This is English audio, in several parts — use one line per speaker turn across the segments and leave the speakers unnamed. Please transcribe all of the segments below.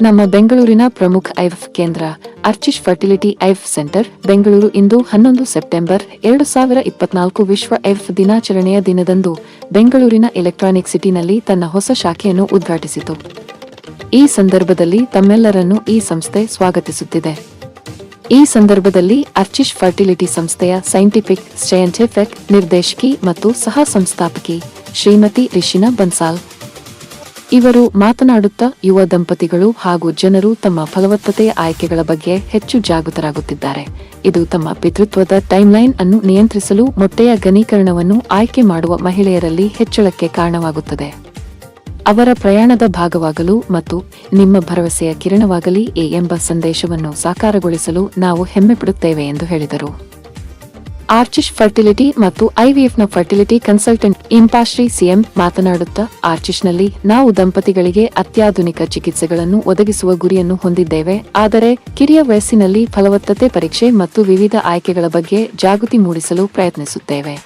ನಮ್ಮ ಬೆಂಗಳೂರಿನ ಪ್ರಮುಖ ಐವಿಎಫ್ ಕೇಂದ್ರ ಆರ್ಚಿಶ್ ಫರ್ಟಿಲಿಟಿ ಐವಿಎಫ್ ಸೆಂಟರ್ ಬೆಂಗಳೂರು ಇಂದು 11 ಸೆಪ್ಟೆಂಬರ್ 2024 ವಿಶ್ವ ಐವಿಎಫ್ ದಿನಾಚರಣೆಯ ದಿನದಂದು ಬೆಂಗಳೂರಿನ ಎಲೆಕ್ಟ್ರಾನಿಕ್ ಸಿಟಿನಲ್ಲಿ ತನ್ನ ಹೊಸ ಶಾಖೆಯನ್ನು ಉದ್ಘಾಟಿಸಿತು. ಈ ಸಂದರ್ಭದಲ್ಲಿ ತಮ್ಮೆಲ್ಲರನ್ನು ಈ ಸಂಸ್ಥೆ ಸ್ವಾಗತಿಸುತ್ತಿದೆ. ಈ ಸಂದರ್ಭದಲ್ಲಿ ಆರ್ಚಿಶ್ ಫರ್ಟಿಲಿಟಿ ಸಂಸ್ಥೆಯ ಸೈಂಟಿಫಿಕ್ ನಿರ್ದೇಶಕಿ ಮತ್ತು ಸಹ ಸಂಸ್ಥಾಪಕಿ ಶ್ರೀಮತಿ ರಿಷಿನಾ ಬನ್ಸಾಲ್ ಇವರು ಮಾತನಾಡುತ್ತಾ ಯುವ ದಂಪತಿಗಳು ಹಾಗೂ ಜನರು ತಮ್ಮ ಫಲವತ್ತತೆಯ ಆಯ್ಕೆಗಳ ಬಗ್ಗೆ ಹೆಚ್ಚು ಜಾಗೃತರಾಗುತ್ತಿದ್ದಾರೆ. ಇದು ತಮ್ಮ ಪಿತೃತ್ವದ ಟೈಮ್ಲೈನ್ ಅನ್ನು ನಿಯಂತ್ರಿಸಲು ಮೊಟ್ಟೆಯ ಘನೀಕರಣವನ್ನು ಆಯ್ಕೆ ಮಾಡುವ ಮಹಿಳೆಯರಲ್ಲಿ ಹೆಚ್ಚಳಕ್ಕೆ ಕಾರಣವಾಗುತ್ತದೆ. ಅವರ ಪ್ರಯಾಣದ ಭಾಗವಾಗಲು ಮತ್ತು ನಿಮ್ಮ ಭರವಸೆಯ ಕಿರಣವಾಗಲಿ ಎಂಬ ಸಂದೇಶವನ್ನು ಸಾಕಾರಗೊಳಿಸಲು ನಾವು ಹೆಮ್ಮೆಪಡುತ್ತೇವೆ ಎಂದು ಹೇಳಿದರು. ಆರ್ಚಿಶ್ ಫರ್ಟಿಲಿಟಿ ಮತ್ತು ಐವಿಎಫ್ನ ಫರ್ಟಿಲಿಟಿ ಕನ್ಸಲ್ಟೆಂಟ್ ಇಂಪಾಶ್ರೀ ಸಿಎಂ ಮಾತನಾಡುತ್ತಾ, ಆರ್ಚಿಶ್ನಲ್ಲಿ ನಾವು ದಂಪತಿಗಳಿಗೆ ಅತ್ಯಾಧುನಿಕ ಚಿಕಿತ್ಸೆಗಳನ್ನು ಒದಗಿಸುವ ಗುರಿಯನ್ನು ಹೊಂದಿದ್ದೇವೆ. ಆದರೆ ಕಿರಿಯ ವಯಸ್ಸಿನಲ್ಲಿ ಫಲವತ್ತತೆ ಪರೀಕ್ಷೆ ಮತ್ತು ವಿವಿಧ ಆಯ್ಕೆಗಳ ಬಗ್ಗೆ ಜಾಗೃತಿ ಮೂಡಿಸಲು ಪ್ರಯತ್ನಿಸುತ್ತೇವೆ.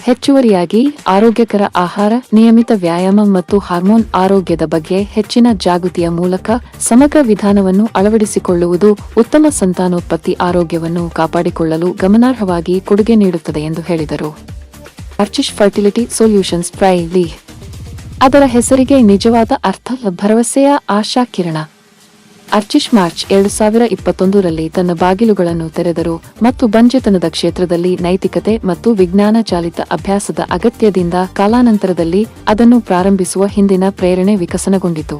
ಹೆಚ್ಚುವರಿಯಾಗಿ ಆರೋಗ್ಯಕರ ಆಹಾರ, ನಿಯಮಿತ ವ್ಯಾಯಾಮ ಮತ್ತು ಹಾರ್ಮೋನ್ ಆರೋಗ್ಯದ ಬಗ್ಗೆ ಹೆಚ್ಚಿನ ಜಾಗೃತಿಯ ಮೂಲಕ ಸಮಗ್ರ ವಿಧಾನವನ್ನು ಅಳವಡಿಸಿಕೊಳ್ಳುವುದು ಉತ್ತಮ ಸಂತಾನೋತ್ಪತ್ತಿ ಆರೋಗ್ಯವನ್ನು ಕಾಪಾಡಿಕೊಳ್ಳಲು ಗಮನಾರ್ಹವಾಗಿ ಕೊಡುಗೆ ನೀಡುತ್ತದೆ ಎಂದು ಹೇಳಿದರು. ಆರ್ಚಿಶ್ ಫರ್ಟಿಲಿಟಿ ಸೊಲ್ಯೂಷನ್ಸ್ ಪ್ರೈಲಿ ಅದರ ಹೆಸರಿಗೆ ನಿಜವಾದ ಅರ್ಥ ಭರವಸೆಯ ಆಶಾ ಕಿರಣ. ಆರ್ಚಿಶ್ ಮಾರ್ಚ್ 2021ರಲ್ಲಿ ತನ್ನ ಬಾಗಿಲುಗಳನ್ನು ತೆರೆದರು ಮತ್ತು ಬಂಜೆತನದ ಕ್ಷೇತ್ರದಲ್ಲಿ ನೈತಿಕತೆ ಮತ್ತು ವಿಜ್ಞಾನ ಚಾಲಿತ ಅಭ್ಯಾಸದ ಅಗತ್ಯದಿಂದ ಕಾಲಾನಂತರದಲ್ಲಿ ಅದನ್ನು ಪ್ರಾರಂಭಿಸುವ ಹಿಂದಿನ ಪ್ರೇರಣೆ ವಿಕಸನಗೊಂಡಿತು.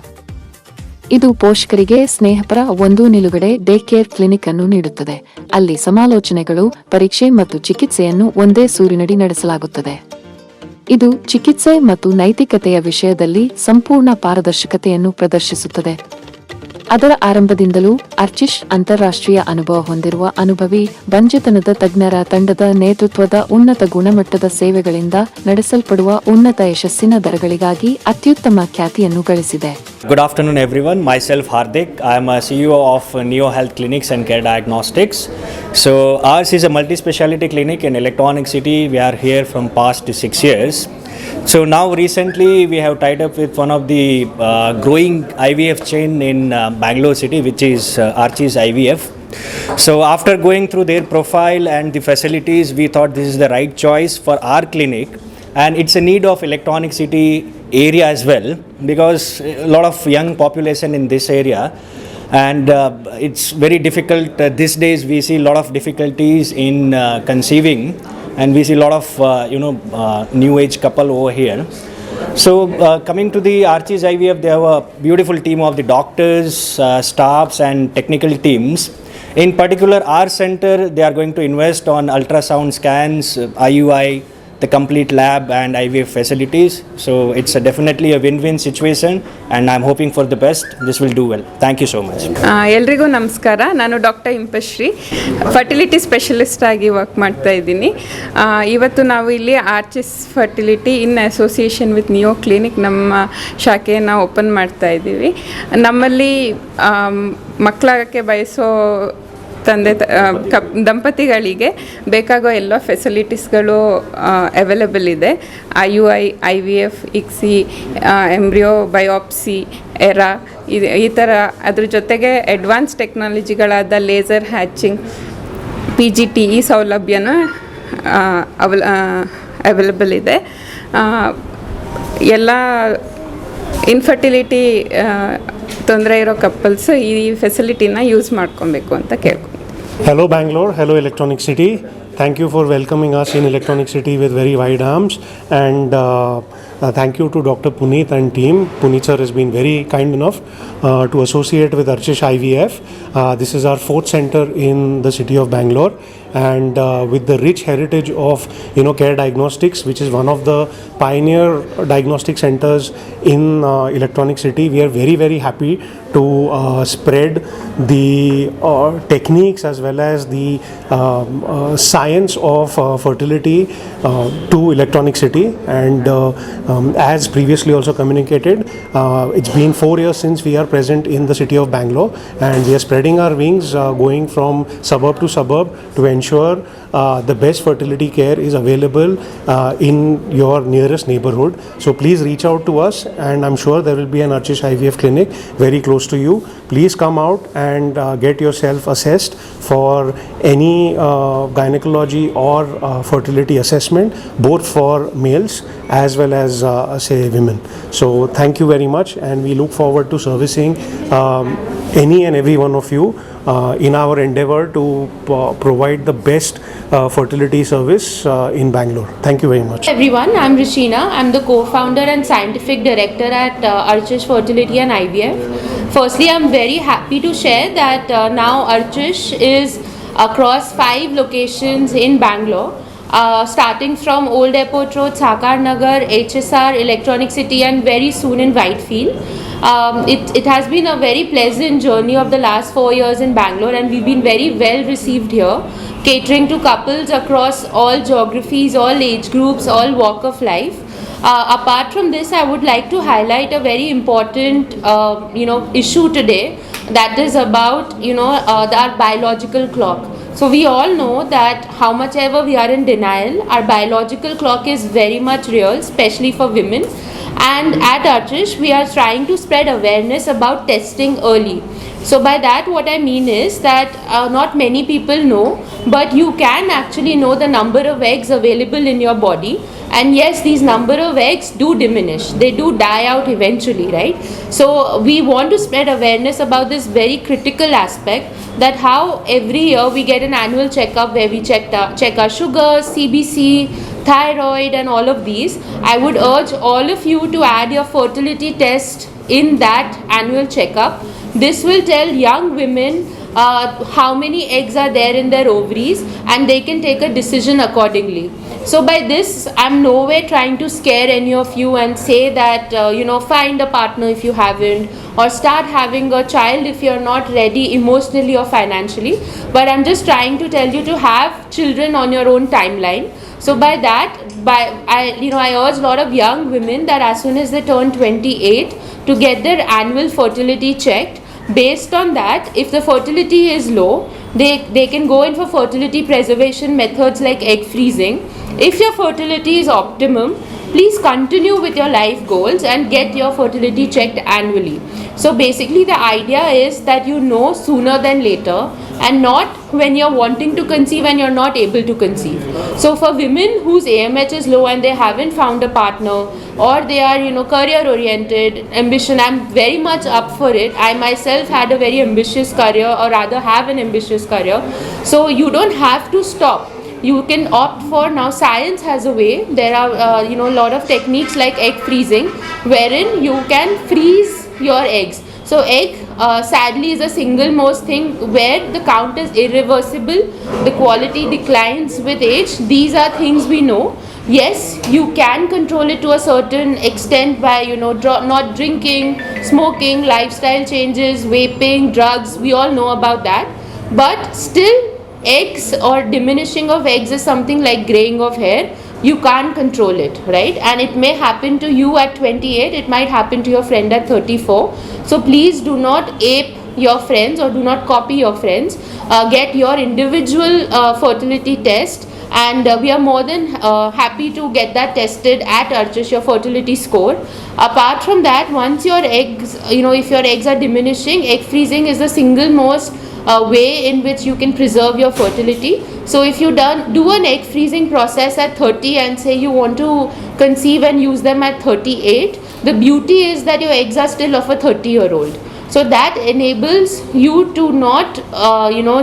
ಇದು ಪೋಷಕರಿಗೆ ಸ್ನೇಹಪರ ಒಂದು ನಿಲುಗಡೆ ಡೇ ಕೇರ್ ಕ್ಲಿನಿಕ್ ಅನ್ನು ನೀಡುತ್ತದೆ, ಅಲ್ಲಿ ಸಮಾಲೋಚನೆಗಳು, ಪರೀಕ್ಷೆ ಮತ್ತು ಚಿಕಿತ್ಸೆಯನ್ನು ಒಂದೇ ಸೂರಿನಡಿ ನಡೆಸಲಾಗುತ್ತದೆ. ಇದು ಚಿಕಿತ್ಸೆ ಮತ್ತು ನೈತಿಕತೆಯ ವಿಷಯದಲ್ಲಿ ಸಂಪೂರ್ಣ ಪಾರದರ್ಶಕತೆಯನ್ನು ಪ್ರದರ್ಶಿಸುತ್ತದೆ. ಅದರ ಆರಂಭದಿಂದಲೂ ಆರ್ಚಿಶ್ ಅಂತಾರಾಷ್ಟ್ರೀಯ ಅನುಭವ ಹೊಂದಿರುವ ಅನುಭವಿ ಬಂಜೆತನದ ತಜ್ಞರ ತಂಡದ ನೇತೃತ್ವದ ಉನ್ನತ ಗುಣಮಟ್ಟದ ಸೇವೆಗಳಿಂದ ನಡೆಸಲ್ಪಡುವ ಉನ್ನತ ಯಶಸ್ಸಿನ ದರಗಳಿಗಾಗಿ ಅತ್ಯುತ್ತಮ ಖ್ಯಾತಿಯನ್ನು ಗಳಿಸಿದೆ.
Good afternoon everyone. Myself Hardik. I am a CEO of Neo Health Clinics and Care Diagnostics. So ours is a multi-speciality clinic in Electronic City. We are here from past 6 years. So now recently we have tied up with one of the growing IVF chain in Bangalore city, which is Archie's IVF. So after going through their profile and the facilities, we thought this is the right choice for our clinic, and it's a need of Electronic City area as well, because a lot of young population in this area, and it's very difficult these days. We see a lot of difficulties in conceiving, and we see a lot of new age couple over here. So coming to the Archie's IVF, they have a beautiful team of the doctors, staffs and technical teams. In particular, our center, they are going to invest on ultrasound scans, IUI, the complete lab and IVF facilities. So it's definitely a win-win situation, and I'm hoping for the best. This will do well. Thank you so much.
ಎಲ್ರಿಗೂ ನಮಸ್ಕಾರ. ನಾನು doctor Impashree, fertility specialist ಆಗಿ work ಮಾಡ್ತಾ ಇದ್ದೀನಿ. ಇವತ್ತು ನಾವು ಇಲ್ಲಿ Archis fertility in association with neo clinic ನಮ್ಮ ಶಾಖೆಯನ್ನು ಓಪನ್ ಮಾಡ್ತಾ ಇದ್ದೀವಿ. ನಮ್ಮಲ್ಲಿ ಮಕ್ಕಳಾಗಕ್ಕೆ ಬಯಸೋ ದಂಪತಿಗಳಿಗೆ ಬೇಕಾಗೋ ಎಲ್ಲ ಫೆಸಿಲಿಟೀಸ್ಗಳು ಅವೈಲೇಬಲ್ ಇದೆ. IUI, IVF, ICSI, embryo biopsy, era ಈ ಥರ. ಅದ್ರ ಜೊತೆಗೆ ಅಡ್ವಾನ್ಸ್ ಟೆಕ್ನಾಲಜಿಗಳಾದ ಲೇಸರ್ ಹ್ಯಾಚಿಂಗ್, PGT ಈ ಸೌಲಭ್ಯನೂ ಅವೈಲೇಬಲ್ ಇದೆ. ಎಲ್ಲ ಇನ್ಫರ್ಟಿಲಿಟಿ ತೊಂದರೆ ಇರೋ ಕಪಲ್ಸ್ ಈ ಫೆಸಿಲಿಟಿನ ಯೂಸ್ ಮಾಡ್ಕೊಬೇಕು ಅಂತ ಕೇಳ್ಕೊಂಡು.
Hello Bangalore, hello Electronic City. Thank you for welcoming us in Electronic City with very wide arms, and thank you to Dr. Puneet and team. Puneet sir has been very kind enough to associate with Archish IVF. This is our 4th center in the city of Bangalore, and with the rich heritage of Care Diagnostics, which is one of the pioneer diagnostic centers in Electronic City. We are very, very happy to spread the techniques as well as the science of fertility to Electronic City, and as previously also communicated, it's been 4 years since we are present in the city of Bangalore, and we are spreading our wings, going from suburb to suburb to ensure the best fertility care is available in your nearest neighborhood. So please reach out to us, and I'm sure there will be an Archish IVF clinic very close to you. Please come out and get yourself assessed for any gynecology or fertility assessment, both for males as well as say women. So thank you very much, and we look forward to servicing any and every one of you in our endeavor to provide the best fertility service in Bangalore. Thank you very much.
Everyone, I'm Rishina. I'm the co-founder and scientific director at Archish Fertility and IVF. Firstly, I'm very happy to share that now Archish is across 5 locations in Bangalore. Starting from Old Airport Road, Sakar Nagar, HSR, Electronic City, and very soon in Whitefield. It has been a very pleasant journey of the last 4 years in Bangalore, and we've been very well received here, catering to couples across all geographies, all age groups, all walk of life. Apart from this, I would like to highlight a very important issue today, that is about our biological clock. So we all know that how much ever we are in denial, our biological clock is very much real, especially for women. And at Archish, we are trying to spread awareness about testing early. So by that, what I mean is that not many people know, but you can actually know the number of eggs available in your body. And yes, these number of eggs do diminish. They do die out eventually, right? So we want to spread awareness about this very critical aspect, that how every year we get an annual checkup where we check our sugars, CBC, thyroid, and all of these. I would urge all of you to add your fertility test in that annual checkup. This will tell young women how many eggs are there in their ovaries, and they can take a decision accordingly. So by this, I'm nowhere trying to scare any of you and say that find a partner if you haven't, or start having a child if you're not ready emotionally or financially. But I'm just trying to tell you to have children on your own timeline. So by that, I urge a lot of young women that as soon as they turn 28 to get their annual fertility checked. Based on that, if the fertility is low, they can go in for fertility preservation methods like egg freezing. If your fertility is optimum, please continue with your life goals and get your fertility checked annually. So basically the idea is that you know sooner than later, and not when you're wanting to conceive and you're not able to conceive. So for women whose AMH is low and they haven't found a partner, or they are career oriented, ambition, I'm very much up for it. I myself had a very ambitious career, or rather have an ambitious career. So you don't have to stop. You can opt for, now science has a way, there are a lot of techniques like egg freezing, wherein you can freeze your eggs. So egg sadly is a single most thing where the count is irreversible, the quality declines with age. These are things we know. Yes, you can control it to a certain extent by not drinking, smoking, lifestyle changes, vaping, drugs, we all know about that. But still, eggs or diminishing of eggs is something like graying of hair. You can't control it, right? And it may happen to you at 28, it might happen to your friend at 34. So please do not ape your friends or do not copy your friends. Get your individual fertility test, and we are more than happy to get that tested at Archish, your fertility score. Apart from that, once your eggs, if your eggs are diminishing, egg freezing is the single most way in which you can preserve your fertility. So if you do an egg freezing process at 30 and say you want to conceive and use them at 38, the beauty is that your eggs are still of a 30-year-old. So that enables you to not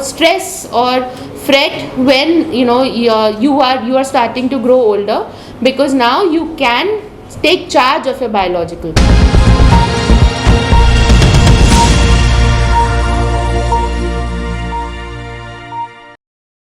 stress or fret when you are starting to grow older, because now you can take charge of your biological clock.